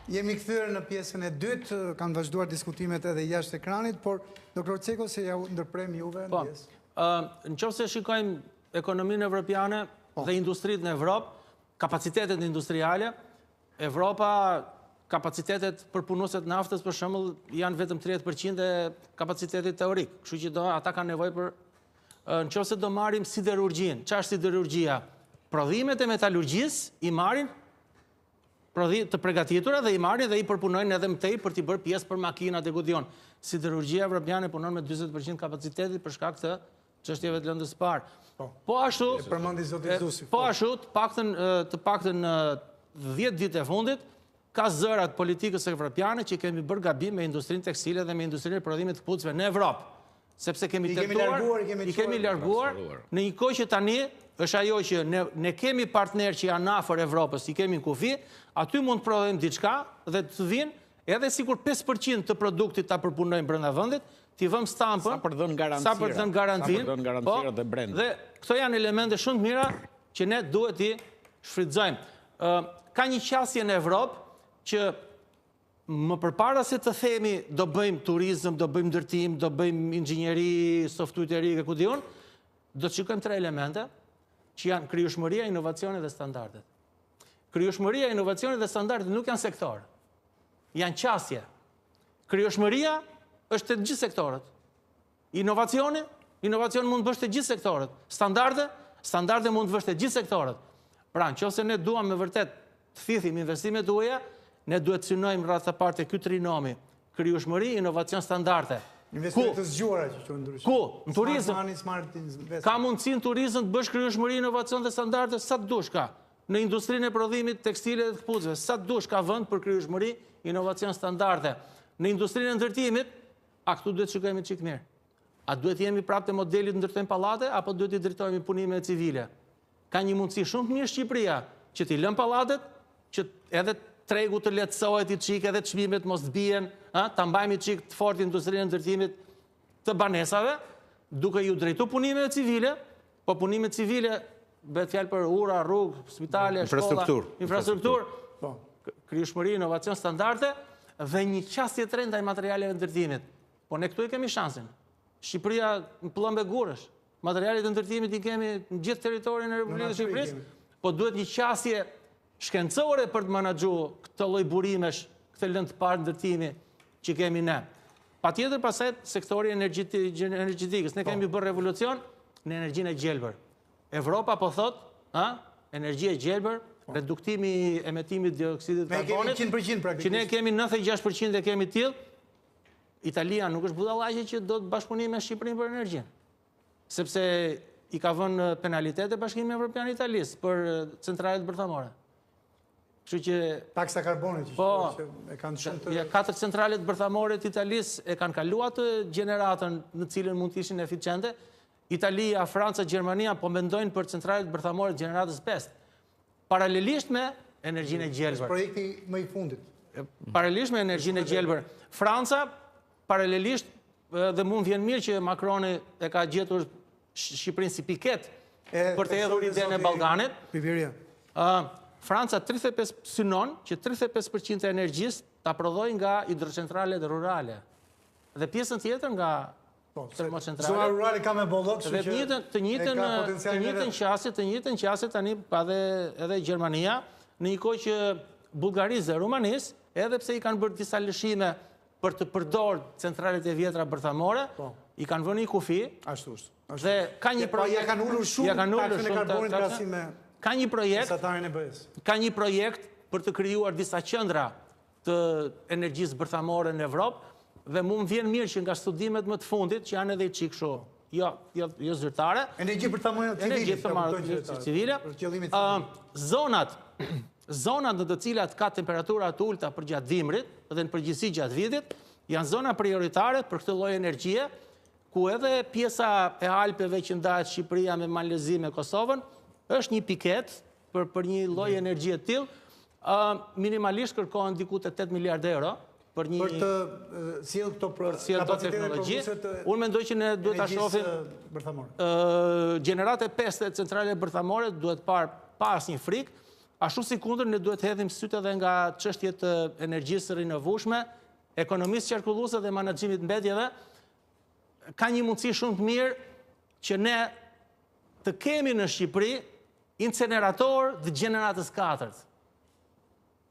Jemi kthyer në pjesën e dytë, kanë vazhduar diskutimet edhe jashtë ekranit, por doktor Ceko se ja ndërprem juve në pjesë. Nëse shikojmë ekonominë evropiane dhe industritë në Evropë, kapacitetet industriale, Evropa, kapacitetet për punuesit naftës për shembull janë vetëm 30% e kapacitetit teorik. Kështu që ata kanë nevojë për nëse do marrim siderurgjinë. Çfarë është siderurgjia? Prodhimet e metalurgjisë i marrin të përgatitura dhe i marrin dhe i përpunojnë edhe më tej për t'i bërë pjesë për makinat e gudion. Siderurgjia evropiane punon me 40% kapacitetit për shkak të çështjeve të lëndës së parë. Po ashtu, të paktën në 10 vite e fundit, ka zërat politikës evropiane që kemi bërë gabim me industrinë tekstile dhe me industrinë e prodhimit të këpucëve në Evropë. Sepse kemi larguar në një kohë që tani është ajo që ne kemi partnerë që janë afër Evropës, i kemi në kufi, aty mund të prodhojmë diçka dhe të vinë edhe sikur 5% të produktit ta përpunojmë brenda vendit, t'i vëmë stampën, sa për dhënë garancinë, dhe brenda. Dhe këto janë elemente shumë të mira që ne duhet i shfrytëzojmë. Ka një qasje në Evropë që më përpara se të themi do bëjmë turizëm, do bëjmë ndërtim, do bëjmë inxhinjeri, softuteri, ku diun, do të shikojmë 3 elemente që janë krijueshmëria, inovacioni dhe standardet. Krijueshmëria, inovacioni dhe standardet nuk janë sektor. Janë qasje. Krijueshmëria është të gjithë sektorët. Inovacioni mund të bësh të gjithë sektorët. Standarde mund të bësh të gjithë sektorët. Pra, nëse ne duam me vërtet të thithim investimet huaja, ne duhet të synojmë rreth të parë ky trinomi, krijueshmëri, inovacion, standarde. Investimet të zgjuara që quhen ndryshe. Ku? Në turizëm. Ka mundësi në turizëm të bësh krijueshmëri, inovacion dhe standarde sa të dush ka. Në industrinë e prodhimit tekstile dhe të këpucëve, sa të dush ka vend për krijueshmëri, inovacion, standarde. Në industrinë e ndërtimit, a këtu duhet të shikojmë çik mirë. A duhet jemi prapë te modeli të ndërtojmë pallate apo duhet i drejtojmë punimeve civile? Ka një mundësi shumë të mirë Shqipëria që t'i lëm pallatet, që edhe tregu të lehtësohet i çik edhe çmimet mos të bien, ta mbajmë çik të fortë industrinë e ndërtimit të banesave, duke ju drejtuar punimeve civile, po punimet civile bëhet fjalë për ura, rrugë, spitale, shkolla, infrastrukturë, krijueshmëri, inovacion, standarde dhe një qasje të re ndaj materialeve të ndërtimit. Po ne këtu i kemi shansin. Shqipëria në pllëmbe gurësh. Materialet të ndërtimit i kemi në gjithë territorin e Republikës së Shqipërisë, po duhet një qasje shkencore për të menaxhuar këtë lloj burimesh, këtë lëndë të parë ndërtimi që kemi ne. Patjetër pastaj sektori energjetikës, ne kemi bërë revolucion në energjinë e gjelbër. Evropa po thot, energji e gjelbër, reduktimi i emetimit dioksidit të karbonit, që ne kemi 96% e kemi tillë. Italia nuk është budallaqe që do të bashkëpunojë me Shqipërinë për energjinë. Sepse i ka vënë penalitete Bashkimi Evropian Italisë për centralet bërthamore. Kështu që taksa karbonit që e kanë shumë të 4 centralet bërthamore të Italisë e kanë kaluar të gjeneratën në cilën mund të ishin eficiente. Italia, Franca, Gjermania po mendojnë për centralet bërthamore të gjeneratës 5. Paralelisht me energjinë e gjelbër. Projekti më i fundit. Paralelisht me energjinë e gjelbër. Franca paralelisht dhe mund vjen mirë që Macroni e ka gjetur Shqipërinë si piket për të hedhur idenë e Ballkanit. Franca synon që 35% e energjisë ta prodhojë nga hidrocentralet rurale. Dhe pjesën tjetër nga termocentrale. Zona rurale ka me bollok, kështu që të njëjtën qasje tani pa edhe Gjermania, në një kohë që Bullgarisë dhe Rumanisë, edhe pse i kanë bërë disa lëshime për të përdorur centralet e vjetra bërthamore, i kanë vënë i kufi. Ashtu është. Dhe ka një projekt, ja kanë ulur shumë taksën e karbonit krahasim me mesatarin e BE-s. Ka një projekt për të krijuar disa qendra të energjisë bërthamore në Evropë dhe mund vjen mirë që nga studimet më të fundit që janë edhe çik kështu, jo zyrtare, energji bërthamore civile, zonat në të cilat ka temperatura të ulta përgjatë dimrit dhe në përgjithësi gjatë vitit, janë zona prioritare për këtë lloj energjie, ku edhe pjesa e Alpeve që ndahet Shqipëria me Malezi me Kosovën, është një piket për një lloj energjie të tillë. Minimalisht kërkohen diku te 8 miliardë euro për të sjellë këto teknologji. Unë mendoj që ne duhet ta shohim gjenerate 5 centrale bërthamore, duhet parë pa asnjë frikë, ashtu si kundër ne duhet hedhim sytë edhe nga çështjet e energjisë rinovueshme, ekonomisë qarkulluese dhe menaxhimit mbetjeve. Ka një mundësi shumë të mirë që ne të kemi në Shqipëri incinerator të gjeneratës 4.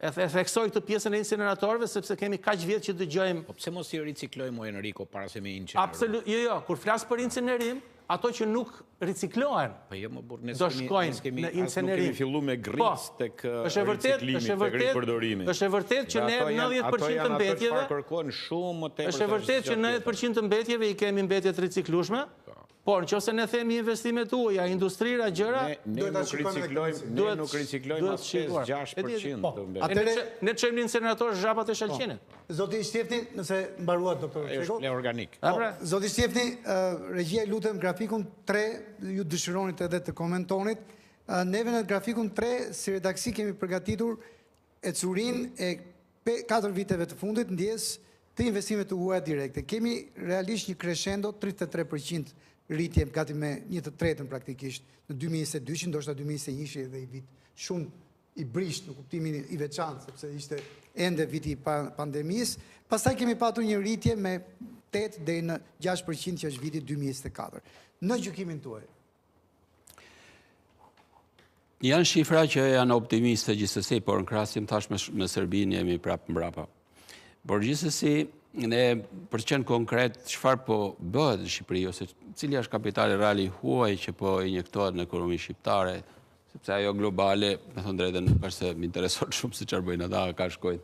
E theksoj këtë pjesën e incineratorëve sepse kemi kaq vjet që dëgjojmë. Po pse mos i riciklojmë o Enrico para se me incinerojmë? Absolut, jo, kur flas për incinerim, ato që nuk riciklohen, Po jo më burr, do shkojnë në incinerim. Kemi filluar me gris tek riciklimi, tek ripërdorimi. Është e vërtetë që ne 90% të mbetjeve kërkojnë shumë më tepër. Është e vërtetë që 90% të mbetjeve i kemi mbetje të riciklueshme. Por nëse ne themi investimet tuaja, industrira, gjëra, ne nuk riciklojmë as 5-6% të mbetjeve. Ne çojmë në incinerator zhapat e Shalqinit. Zoti Shtjefni, nëse mbaruat, doktor Çeko. Është organik. Zoti Shtjefni, regjia lutem grafikun 3, ju dëshironit edhe të komentonit. Neve në grafikun 3, si redaksi kemi përgatitur e curin e 4 viteve të fundit ndjes të investimet të huaja direkte. Kemi realisht një crescendo 33% rritje gati me 1/3 praktikisht në 2022, ndoshta 2021 dhe i vit shumë i brisht në kuptimin i veçantë, sepse ishte ende viti i pandemisë. Pastaj kemi patur një rritje me 8 deri në 6% që është viti 2024. Në gjykimin tuaj. Janë shifra që janë optimiste gjithsesi, por në krahasim tash me Serbinë jemi prapë mbrapa. Por gjithsesi, ne për të qenë konkret, çfarë po bëhet në Shqipëri, ose cili është kapitali real i huaj që po injektohet në ekonominë shqiptare, sepse ajo globale, me thënë drejtën, nuk është se më intereson shumë se çfarë bëjnë ata, ka shkojnë,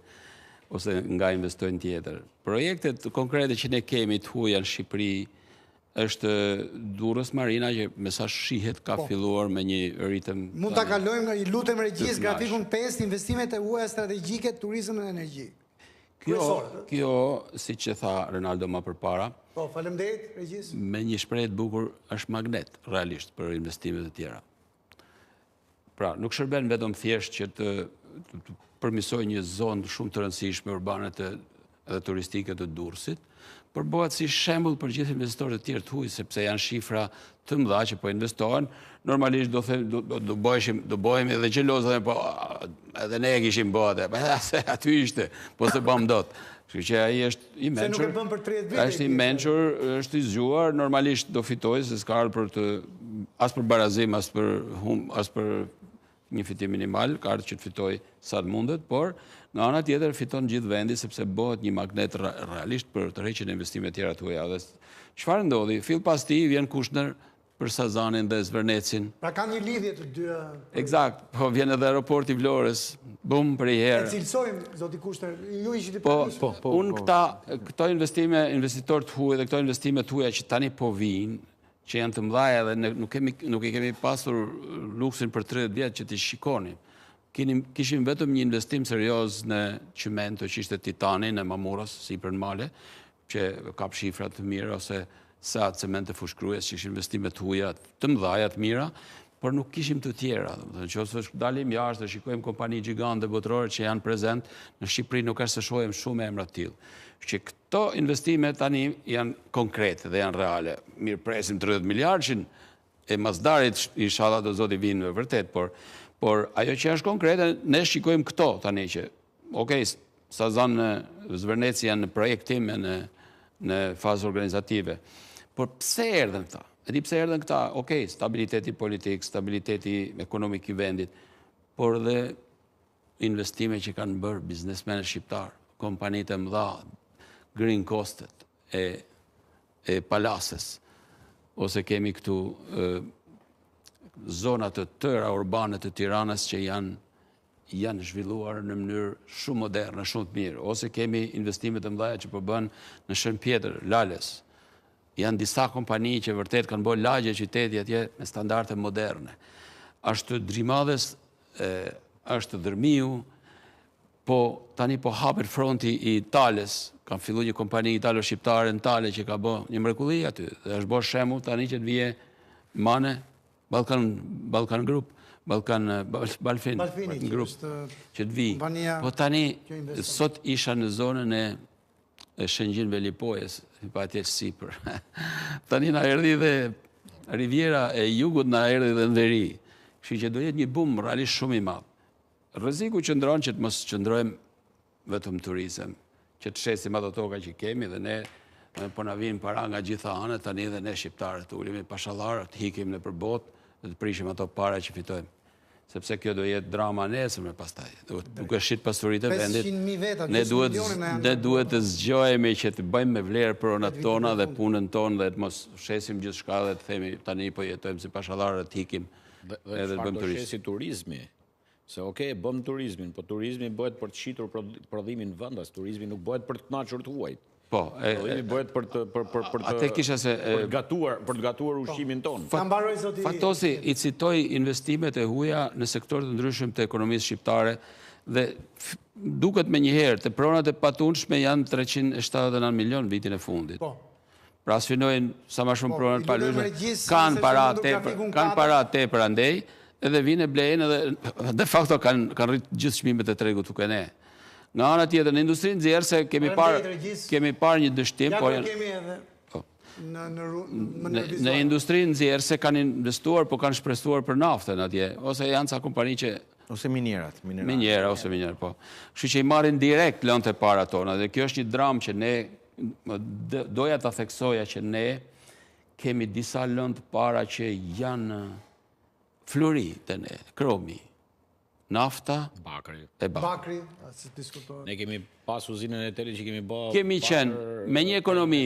ose nga investojnë tjetër. Projektet konkrete që ne kemi të huaja në Shqipëri është Durrës Marina, që me sa shihet ka filluar me një ritëm. Mund ta kalojmë, i lutem regjis, grafikun 5, investimet e huaja strategjike, turizëm dhe energji. Kjo, si që tha Ronaldo më përpara, Po, faleminderit, regjis. Me një shprehje të bukur është magnet, realisht, për investimet e tjera. Pra, nuk shërben vetëm thjesht që të përmisoj një zonë shumë të rëndësishme urbane edhe turistike të Durrësit, por bëhet si shembull për gjithë investitorët e tjerë të huaj, sepse janë shifra të mëdha që po investohen. Normalisht do bëhemi edhe xhelozë, po edhe ne e kishim bërë atë. Aty ishte, po se bëm dot. Kështu që ai është i mençur. Se nuk e bën për 30 vite. Është i mençur, është i zgjuar, normalisht do fitojë, se s'ka për të as për barazim, as për një fitim minimal, ka ardhur që të fitojë sa të mundet, por në ana tjetër fiton gjithë vendi sepse bëhet një magnet realisht për të rrëqen investimet tjera të huaja. Dhe çfarë ndodhi? Fill pas ti vjen Kushner për Sazanin dhe Zvernecin. Pra ka një lidhje të dyja. Eksakt, po vjen edhe aeroporti i Vlorës, bum për një herë. E cilësojmë, zoti Kushner, ju ishit i Po, unë këto investitorë të huaj dhe këto investime të huaja që tani po vinë, që janë të mëdhaja dhe nuk i kemi pasur luksin për 30 vjetë që t'i shikonim. Kishim vetëm një investim serios në qimento që ishte Titani në Mamuros, si për në Male, që kap shifrat të mira, ose sa cemente fushkrues që ishin investimet të huaja të mëdhaja të mira, por nuk kishim të tjera. Nëse dalim jashtë dhe shikojmë kompani gjigante botërore që janë prezent, në Shqipëri nuk është se shohim shumë emra të tillë. Që këto investime tani janë konkrete dhe janë reale. Mirë presim 30 miliardin e Mazdarit, inshallah do zoti vinë me vërtet, por ajo që është konkrete, ne shikojmë këto tani që, okej, Sazan në Zverneci janë në projektim në fazë organizative, por pse erdhen këta? E di pse erdhen këta? Okej, stabiliteti politik, stabiliteti ekonomik i vendit, por dhe investime që kanë bërë biznesmenë shqiptar, kompanitë e mëdha, Green Coastet e Palaces, ose kemi këtu zonat të tëra urbane të Tiranës që janë zhvilluar në mënyrë shumë moderne, shumë të mirë, ose kemi investimet e mëdha që po bën në Shënpjetër, Lales. Janë disa kompani që vërtet kanë bërë lagje qyteti atje me standarde moderne. Ashtu Drimadhes, është Dërmiu, po tani po hapet fronti i Tales, ka filluar një kompani italo-shqiptare në Tale që ka bërë një mrekulli aty, dhe është bërë shembull tani që të vije Mane, Balkan Group, Balfin Group, që të vijë. Po tani, sot isha në zonën e Shëngjin Velipojës, pa atje sipër. Tani na erdhi dhe Riviera e Jugut na erdhi dhe në veri. Kështu që do jetë një bum realisht shumë i madh. rreziku qëndron që të mos qëndrojmë vetëm turizëm, që të shesim ato toka që kemi dhe ne po na vinë para nga gjitha anët, tani dhe ne shqiptarët të ulemi pashallar, të hikim nëpër botë dhe të prishim ato para që fitojmë. Sepse kjo do jetë drama nesërme pastaj. Duke shit pasuritë e vendit, 500.000 veta, ne duhet të zgjohemi që të bëjmë me vlerë pronat tona dhe punën tonë dhe të mos shesim gjithçka dhe të themi tani po jetojmë si pashallarë të hikim edhe të bëjmë turizëm. Shesi turizmi. Se okej, bëm turizmin, po turizmi bëhet për të shitur prodhimin vendas, turizmi nuk bëhet për të kënaqur të huajt. Po, prodhimi bëhet për të gatuar ushqimin tonë. Fatosi i citoi investimet e huaja në sektorë të ndryshëm të ekonomisë shqiptare dhe duket menjëherë të pronat e patundshme janë 379 milion vitin e fundit. Pra sfinojnë sa më shumë pronat paluajtshme, kanë para tepër andej, edhe vinë e blejnë edhe de facto kanë rritë gjithë çmimet e tregut tuk e ne. Nga ana tjetër, në industrinë nxjerrëse kemi parë një dështim, në industrinë nxjerrëse kanë investuar, po kanë shpresuar për naftën atje, ose janë ca kompani që ose minerat. Minjera, po. Kështu që i marrin direkt lëndë e para tona, dhe kjo është një dramë që ne, doja ta theksoja që ne kemi disa lëndë para që janë fluri të ne, kromi, nafta e bakri. Ne kemi pas uzinën e telit që kemi bërë... Kemi qenë me një ekonomi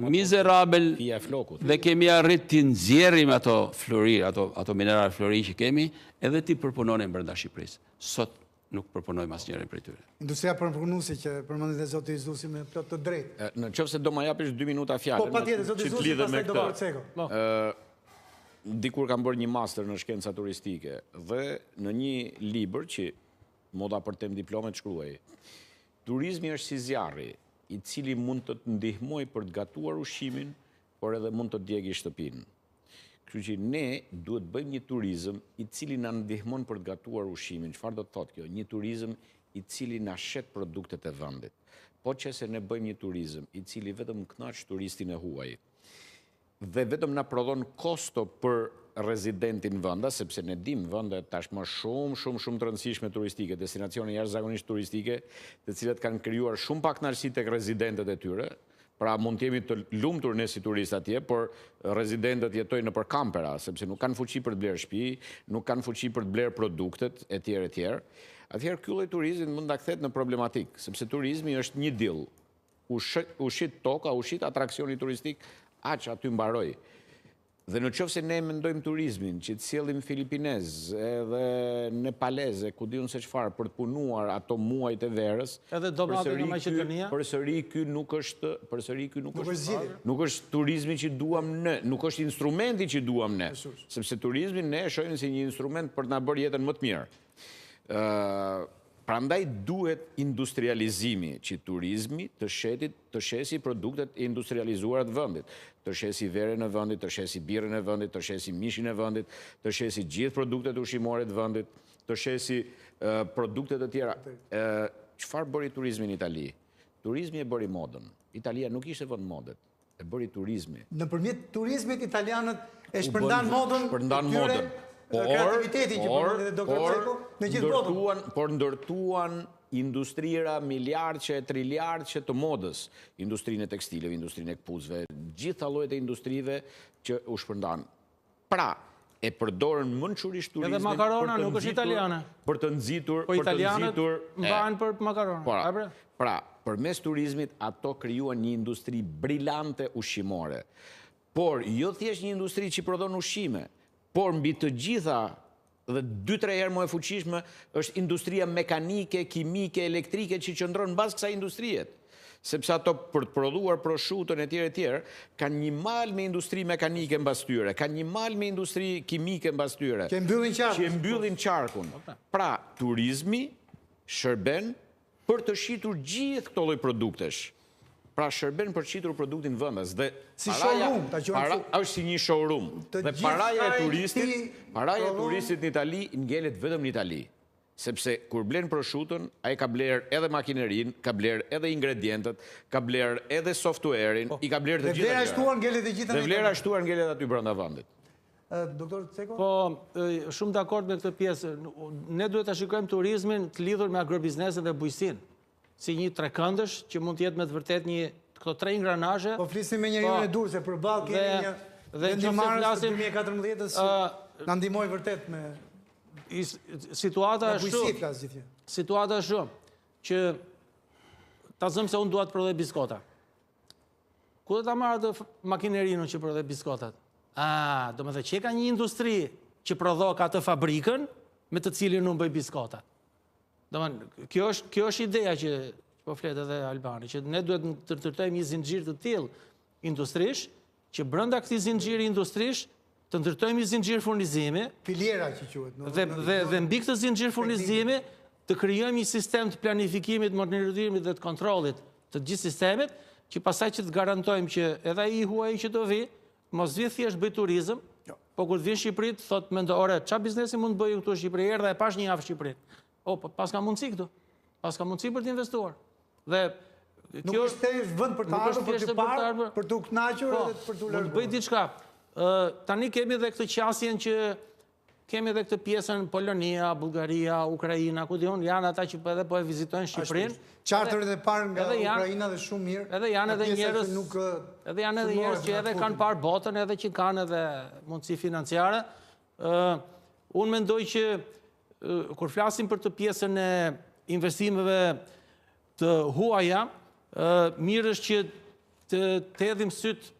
mizerabel dhe kemi arrit të nxjerrim ato fluri, ato mineral fluri që kemi, edhe ti përpunonin brenda Shqipërisë. Sot nuk përpunojmë asnjërin prej tyre. Industria përpunuese që përmendet e zoti Izdusi me plot të drejtë. Nëse do ma japish 2 minuta fjalën. Po patjetër, zoti Izdusi, pastaj do bëhet seko. Dikur kam bërë një master në shkenca turistike dhe në një libër që moda për tem diplomet shkruaj, turizmi është si zjarri, i cili mund të të ndihmoj për të gatuar ushqimin, por edhe mund të djegi shtëpinë. Kështu që ne duhet bëjmë një turizëm i cili na ndihmon për të gatuar ushqimin. Çfarë do të thotë kjo? Një turizëm i cili na shet produktet e vendit. Po qëse ne bëjmë një turizëm i cili vetëm kënaq turistin e huaj, dhe vetëm na prodhon kosto për rezidentin venda, sepse ne dim vende tashmë shumë të rëndësishme turistike, destinacione jashtëzakonisht turistike, të cilat kanë krijuar shumë pak kënaqësi tek rezidentët e tyre. Pra mund të jemi të lumtur ne si turistë atje, por rezidentët jetojnë nëpër kampera, sepse nuk kanë fuqi për të blerë shtëpi, nuk kanë fuqi për të blerë produktet etj. Atëherë ky lloj turizmi mund ta kthehet në problematik, sepse turizmi është një diell. Ushit toka, ushit atraksioni turistik, aq aty mbaroj. Dhe në qoftë se ne mendojmë turizmin që të sjellim filipinez edhe nepalez, ku diun se çfarë për të punuar ato muajt e verës, edhe domate nga Maqedonia, përsëri ky nuk është turizmi që duam ne, nuk është instrumenti që duam ne, sepse turizmin ne e shohim si një instrument për të na bërë jetën më të mirë. Prandaj duhet industrializimi që turizmi të shesi produktet e industrializuara të vendit, të shesi verën e vendit, të shesi birrën e vendit, të shesi mishin e vendit, të shesi gjithë produktet ushqimore të vendit, të shesi produktet e tjera. Çfarë bëri turizmi në Itali? Turizmi e bëri modën. Italia nuk ishte vend modet, e bëri turizmi. Nëpërmjet turizmit italianët e shpërndan modën. Por ndërtuan industrira miliardçe, triliardçe të modës, industrinë e tekstileve, industrinë e këpucëve, gjitha llojet e industrive që u shpërndan. Pra, e përdorën mençurisht turizmin. Edhe makarona nuk është italiane. Për të nxitur, po italianët mbahen për makarona. Pra, përmes turizmit ato krijuan një industri brillante ushqimore. Por jo thjesht një industri që prodhon ushqime, por mbi të gjitha dhe 2-3 herë më e fuqishme është industria mekanike, kimike, elektrike që qëndron mbas kësaj industrie. Sepse ato për të prodhuar prosciutën etj, kanë një mal me industri mekanike mbas tyre, kanë një mal me industri kimike mbas tyre, që e mbyllin qarkun. Pra, turizmi shërben për të shitur gjithë këto lloj produktesh. Pra shërben për qitur produktin vendas dhe është si një showroom. Dhe paraja e turistit në Itali ngelet vetëm në Itali. Sepse kur blen prosciutën, ai ka bler edhe makinerin, ka bler edhe ingredientët, ka bler edhe softwarein, i ka bler të gjitha gjërat. Dhe vlera shtuar ngelet e gjitha. Dhe vlera shtuar ngelet aty brenda vendit. Doktor Ceko? Po, shumë dakord me këtë pjesë. Ne duhet të shikojmë turizmin të lidhur me agrobiznesin dhe bujqësinë, si një trekëndësh që mund të jetë me të vërtet këto 3 ingranazhe. Po flisim me njeriun e Durrësit, përballë kemi një vendimarrës të 2014-s na ndihmoi vërtet me situata është shumë që ta zëm se unë dua të prodhoj biskota. Ku do ta marr atë makinerinë që prodhoj biskotat? Do më dhe që ka një industri që prodhok atë fabrikën me të cilin unë bëj biskotat. Kjo është ideja që po flet edhe Albani, që ne duhet të ndërtojmë një zinxhir të tillë industrish, që brenda këtij zinxhiri industrish të ndërtojmë një zinxhir furnizimi, filiera që quhet, dhe mbi këtë zinxhir furnizimi të krijojmë një sistem të planifikimit, monitorimit dhe të kontrollit të gjithë sistemit, që pasaj që të garantojmë që edhe ai huaj që do vi, mos vi thjesht bëj turizëm, po kur të vinë Shqipëri, thotë mendo, ore, çfarë biznesi mund të bëj këtu në Shqipëri, erdha e pash një javë në Shqipëri. Pas ka mundësi këtu. Pas ka mundësi për të investuar. Dhe nuk është thjesht vend për të ardhur, për të parë, për të kënaqur edhe për të larguar. Mund të bëj diçka. Tani kemi edhe këtë qasjen që kemi edhe këtë pjesën Polonia, Bullgaria, Ukraina, ku diun, janë ata që edhe po e vizitojnë Shqipërinë. Charteret e parë nga Ukraina dhe shumë mirë. Edhe janë edhe njerëz që edhe kanë parë botën, edhe që kanë edhe mundësi financiare. Unë mendoj që kur flasim për të pjesën e investimeve të huaja, mirë është që të hedhim syt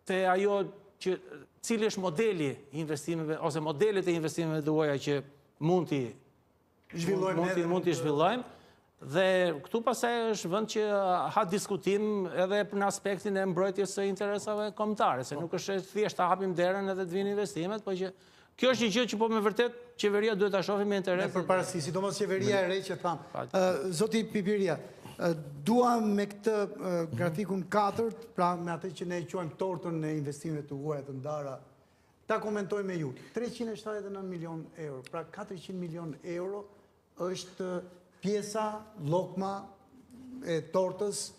te ajo që cili është modeli i investimeve, ose modelet e investimeve të huaja që mund t'i zhvillojmë, dhe këtu pasaj është vend që ha diskutim edhe në aspektin e mbrojtjes së interesave kombëtare, se nuk është thjesht ta hapim derën edhe të vinë investimet, po që kjo është një gjë që po me vërtet qeveria duhet ta shohë me interes. Me përparësi, sidomos qeveria e re që thamë. Zoti Pipiria, dua me këtë grafikun 4, pra me atë që ne quajmë tortën e investimeve të huaja të ndara, ta komentoj me ju. 379 milion euro, pra 400 milion euro është pjesa, llokma e tortës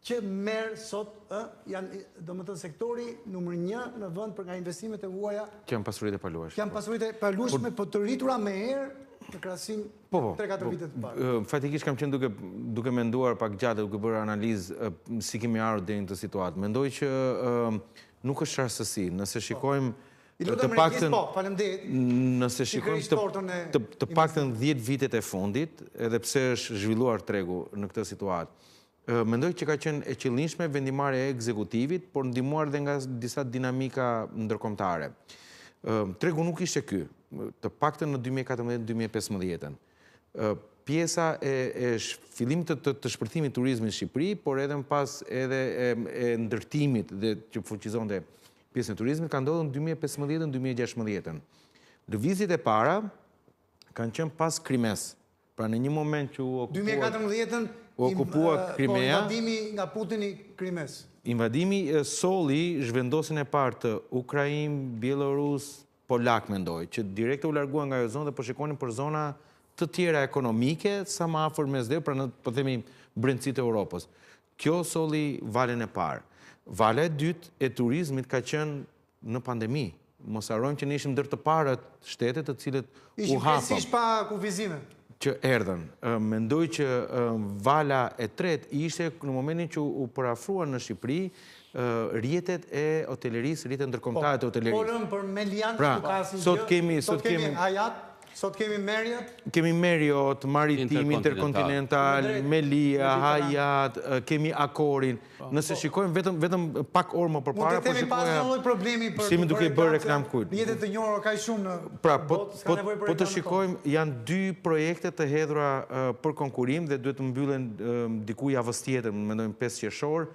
që merë sot, janë, do më të sektori numër 1 në vend për nga investimet e huaja. Që janë pasuritë e palueshme. Që janë pasuritë e palueshme, po të rritura me herë në krahasim 3-4 vitet të parë. Fatikisht kam qenë duke menduar pak gjatë, duke bërë analizë si kemi ardhur deri në këtë situatë. Mendoj që nuk është rastësi, nëse shikojmë të paktën 10 vitet e fundit, edhe pse është zhvilluar tregu në këtë situatë. Mendoj që ka qenë e qëllimshme vendimarrja e ekzekutivit, por ndihmuar dhe nga disa dinamika ndërkombëtare. Tregu nuk ishte ky, të paktën në 2014-2015. Pjesa e fillimit të shpërthimit të turizmit në Shqipëri, por edhe më pas edhe e ndërtimit dhe që fuqizonte pjesën e turizmit, ka ndodhur në 2015-2016. Lëvizjet e para kanë qenë pas Krimes. Pra në një moment që u okupua Krimea, invadimi nga Putini Krimes. Invadimi solli zhvendosin e parë të Ukrainë, Bielorus, Polak mendoj, që direkt u larguan nga ajo zonë dhe po shikonin për zona të tjera ekonomike, sa më afër mesdheu, pra në po themi brendësitë e Europës. Kjo solli valen e parë. Vala e dytë e turizmit ka qenë në pandemi. Mos harrojmë që ne ishim ndër të parët shtetet të cilët u hapën. Ishim pa kufizime. Që erdhen. Mendoj që vala e tretë ishte në momentin që u parafruan në Shqipëri rrjetet e hotelerisë, rrjetet ndërkombëtare të hotelerisë. Folëm për Melian, pra, sot kemi Hayat, sot kemi Marriott. Kemi Marriott, Maritim, Intercontinental, Melia, Hayat, kemi Accorin. Nëse shikojmë vetëm pak orë më përpara, po shikojmë problemi për shihemi duke bërë reklam kujt. Rrjetet të njohura kaq shumë në pra, po të shikojmë, janë 2 projekte të hedhura për konkurim dhe duhet të mbyllen diku javës tjetër, mendojmë 5 qershor.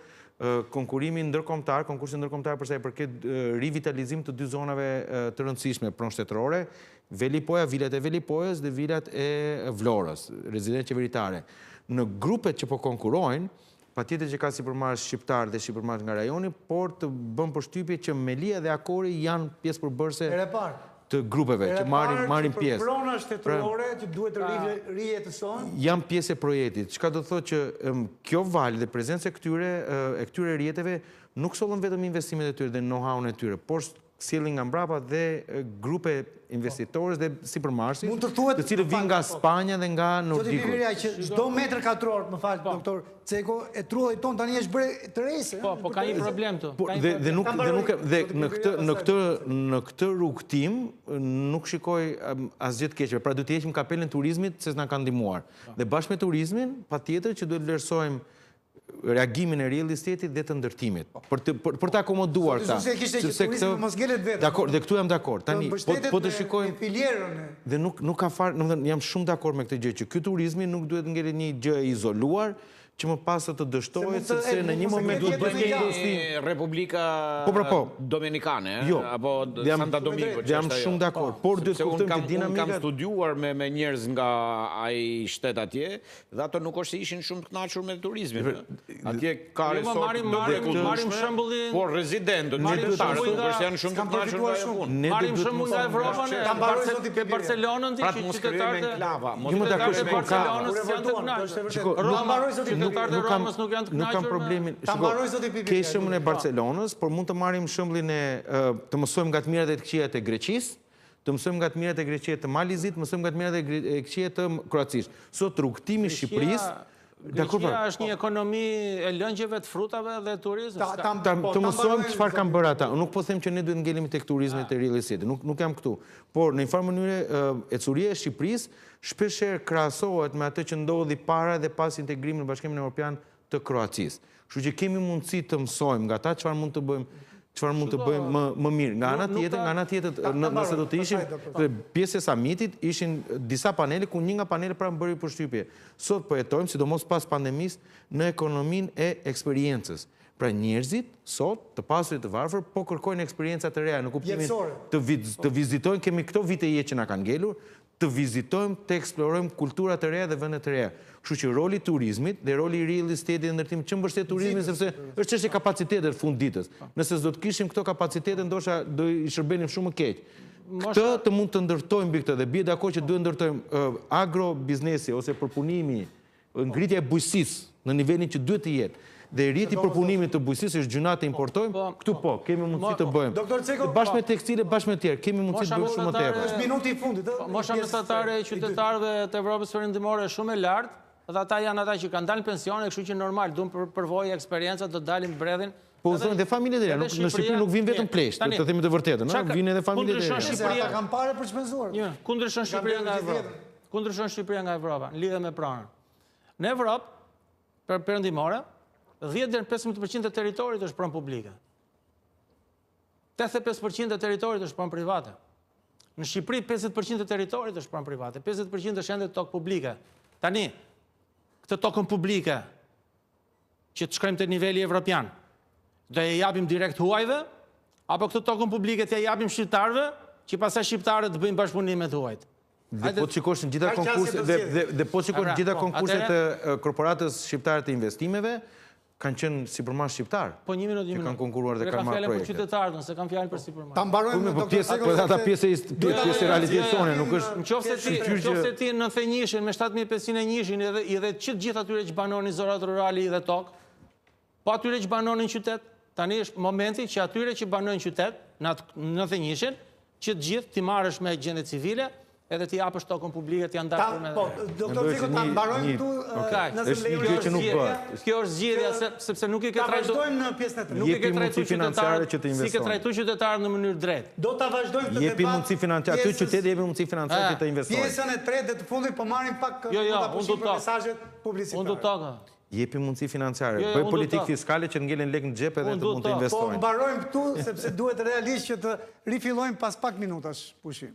Konkurimi ndërkombëtar, konkursi ndërkombëtar për sa i përket rivitalizim të 2 zonave të rëndësishme pronë-shtetërore, Velipoja, vilat e Velipojës dhe vilat e Vlorës, rezidencë qeveritare. Në grupet që po konkurojnë, patjetër që ka sipërmarrës shqiptar dhe sipërmarrës nga rajoni, por të bën përshtypje që Melia dhe Akori janë pjesë përbërëse të grupeve që marrin pjesë. Për prona shtetërore që duhet të rijetësohen? Janë pjesë e projektit. Çka do të thotë që kjo valë dhe prezenca e këtyre rrjeteve nuk sollën vetëm investimet e tyre dhe know-how-n e tyre, por sjellin nga mbrapa dhe grupe investitorës dhe sipërmarrësit, Mund të thuhet- të cilët vinë nga Spanja dhe nga Zoti Nordiku. Biveria, që çdo metër katror, më fal, doktor Ceko, e trulloj ton tani është bërë të rejse. Po ka një problem tu. Po, dhe në këtë rrugtim nuk shikoj asgjë të keqe. Pra duhet të heqim kapelen turizmit se s'na ka ndihmuar. Dhe bashkë me turizmin, patjetër që duhet vlerësojmë reagimin e real estate-it dhe të ndërtimit. Për të akomoduar ta. Se kishte që turizmi mos ngelet vetë. Dakor, dhe këtu jam dakord. Tani, po të shikojmë filierën. dhe nuk ka farë, domethënë jam shumë dakord me këtë gjë që ky turizmi nuk duhet ngelet një gjë e izoluar që më pas të dështohet sepse në një moment duhet bëjmë një industri. Republika Dominikane, apo Santa Domingo. Jam shumë dakord, por duhet kuptojmë që dinamika. Unë kam studiuar me njerëz nga ai shtet atje, dhe ato nuk është se ishin shumë të kënaqur me turizmin. Atje ka resort Marim shembullin. por rezidentët, nuk janë shumë të kënaqur nga ajo punë. Marim shembull nga Evropa, ke Barcelonën ti që qytetarët Nuk kam problemin. Ke shembullin e Barcelonës, por mund të marrim shembullin e të mësojmë nga të mirat e të këqijat e Greqisë, të mësojmë nga të mirat e greqisë të Malizit, të mësojmë nga të mirat e këqija të Kroacisë. Sot rrugtimi i Shqipërisë, Greqia është një ekonomi e lëngjeve, të frutave dhe turizmit. Të mësojmë çfarë kanë bërë ata. Unë nuk po them që ne duhet ngelemi tek turizmi te real estate. Nuk jam këtu. Por në një farë mënyrë ecuria e Shqipërisë shpeshherë krahasohet me atë që ndodhi para dhe pas integrimit në Bashkimin Evropian të Kroacisë. Kështu që kemi mundësi të mësojmë nga ata çfarë mund të bëjmë më mirë. Nga ana tjetër, nëse do të ishim pjesë e samitit, ishin disa panele ku një nga panele pra më bëri përshtypje. Sot po jetojmë, sidomos pas pandemisë, në ekonominë e eksperiencës. Pra njerëzit sot, të pasurit të varfër, po kërkojnë eksperienca të reja në kuptimin të vizitojnë, kemi këto vite jetë që na kanë ngelur, të vizitojmë, të eksplorojmë kulturat të reja dhe vendet të reja. Kështu që roli i turizmit dhe roli i real estate dhe ndërtimit që mbështet turizmin sepse është çështje kapacitetet fund ditës. Nëse s'do të kishim këto kapacitete, ndoshta do i shërbenim shumë më keq. Këtë të mund të ndërtojmë mbi këtë dhe bie dakord që duhet ndërtojmë agrobiznesi ose përpunimi, ngritja e bujqësisë në nivelin që duhet të jetë. Dhe rriti përpunimit të bujqësisë është gjuna të importojmë, këtu po, kemi mundësi të bëjmë. Bashkë me tekstile, bashkë me tjerë, kemi mundësi të bëjmë shumë më tepër. Është minuti i fundit. Mosha mesatarë e qytetarëve të Evropës perëndimore është shumë e lartë, dhe ata janë ata që kanë dalë pensione, kështu që normal, duan përvojë eksperjenca, të dalin bredhin. Po thonë dhe familjet e reja, në Shqipëri nuk vinë vetëm pleshtë, të themi të vërtetën, vinë edhe familjet e reja. Ata kanë parë për shpenzuar. Ku ndryshon Shqipëria nga Evropa, në lidhje me pronën? Në Evropë perëndimore, 10-15% e teritorit është pronë publike. 85% e teritorit është pronë private. Në Shqipëri, 50% e teritorit është pronë private, 50% është ende tokë publike. Tani, këtë tokën publike, që të shkrejmë të nivelli evropian, do e japim direkt huajve, apo këtë tokën publike të e japim shqiptarve, që pasaj shqiptarët të bëjmë bashkëpunimet huajt. Dhe po të shikosh në gjitha konkurset të korporatës shqiptare të investimeve, kanë qenë sipërmarrës shqiptar. Po një minutë. Që kanë konkuruar dhe kanë marrë projekte. Për qytetarët, se kanë fjalën për sipërmarrë. Ta mbarojmë po ata pjesë e realitetone, nuk është. Nëse ti në Thënjishin me 7500 njëshin edhe që gjithë atyre që banonin zorat rurali dhe tokë, po atyre që banonin qytet, tani është momenti që atyre që banojnë qytet në Thënjishin, që gjithë ti marrësh me gjende civile, edhe ti japësh tokën publike, ti janë dashur me. Po, doktor Ceko, ta mbarojmë këtu është një gjë që nuk bëhet. Kjo është zgjedhja sepse nuk i ke trajtuar. Ta vazhdojmë në pjesën e tretë. Nuk i ke trajtuar qytetarët si ke trajtuar qytetarët në mënyrë drejtë. Do ta vazhdojmë këtë debat. Jepi mundësi financiare, aty qyteti jepi mundësi financiare që të investojë. Pjesën e tretë dhe të fundit po marrim pak mesazhet publicitare. Unë do toka. Jepi mundësi financiare, bëj politikë fiskale që ngelen lek në xhep edhe të mund të investojnë. Po mbarojmë këtu sepse duhet realisht që të rifillojmë pas pak minutash pushim.